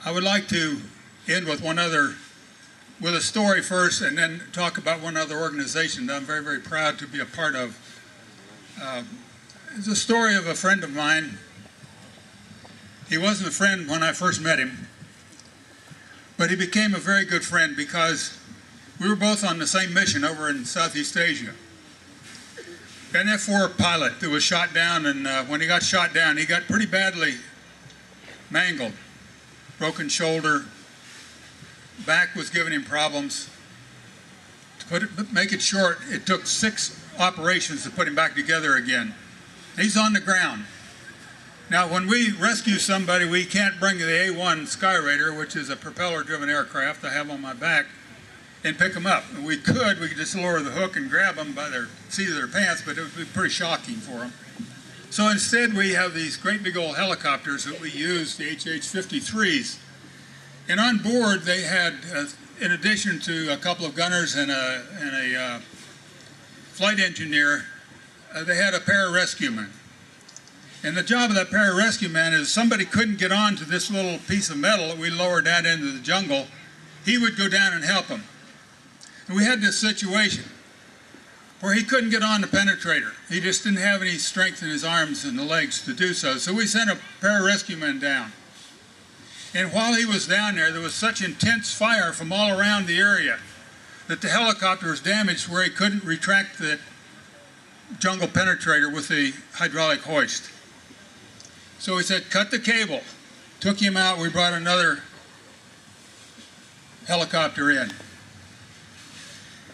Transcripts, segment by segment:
I would like to end with with a story first, and then talk about one other organization that I'm very, very proud to be a part of. It's a story of a friend of mine. He wasn't a friend when I first met him, but he became a very good friend because we were both on the same mission over in Southeast Asia. An F-4 pilot that was shot down, and when he got shot down, he got pretty badly mangled. Broken shoulder, back was giving him problems. To make it short, it took 6 operations to put him back together again. He's on the ground. Now, when we rescue somebody, we can't bring the A-1 Skyraider, which is a propeller-driven aircraft I have on my back, and pick them up. We could just lower the hook and grab them by their seat of their pants, but it would be pretty shocking for them. So instead, we have these great big old helicopters that we use, the HH-53s. And on board, they had, in addition to a couple of gunners and a flight engineer, they had a pararescueman. And the job of that pararescueman is somebody couldn't get onto this little piece of metal that we lowered down into the jungle. He would go down and help them. And we had this situation where he couldn't get on the penetrator. He just didn't have any strength in his arms and the legs to do so. So we sent a pararescueman down. And while he was down there, there was such intense fire from all around the area that the helicopter was damaged where he couldn't retract the jungle penetrator with the hydraulic hoist. So he said, cut the cable. Took him out. We brought another helicopter in.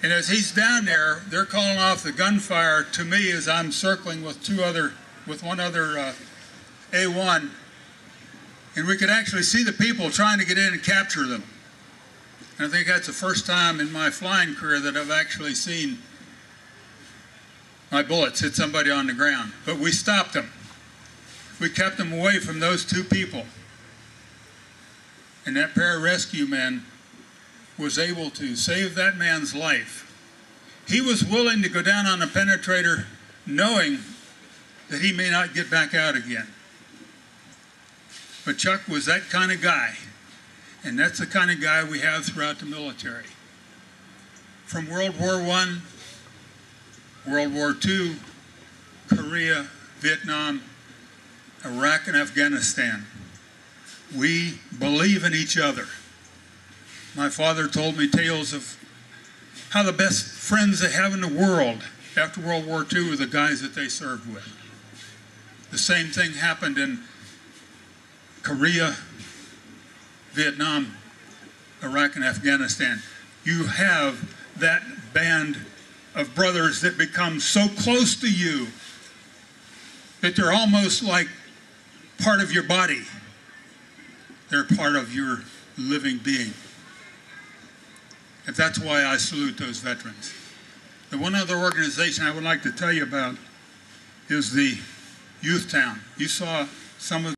And as he's down there, they're calling off the gunfire to me as I'm circling with one other A-1. And we could actually see the people trying to get in and capture them. And I think that's the first time in my flying career that I've actually seen my bullets hit somebody on the ground. But we stopped them. We kept them away from those 2 people. And that pararescue man was able to save that man's life. He was willing to go down on a penetrator knowing that he may not get back out again. But Chuck was that kind of guy, and that's the kind of guy we have throughout the military. From World War I, World War II, Korea, Vietnam, Iraq, and Afghanistan, we believe in each other. My father told me tales of how the best friends they have in the world after World War II were the guys that they served with. The same thing happened in Korea, Vietnam, Iraq, and Afghanistan. You have that band of brothers that become so close to you that they're almost like part of your body. They're part of your living being. And that's why I salute those veterans. The one other organization I would like to tell you about is the Youth Town. You saw some of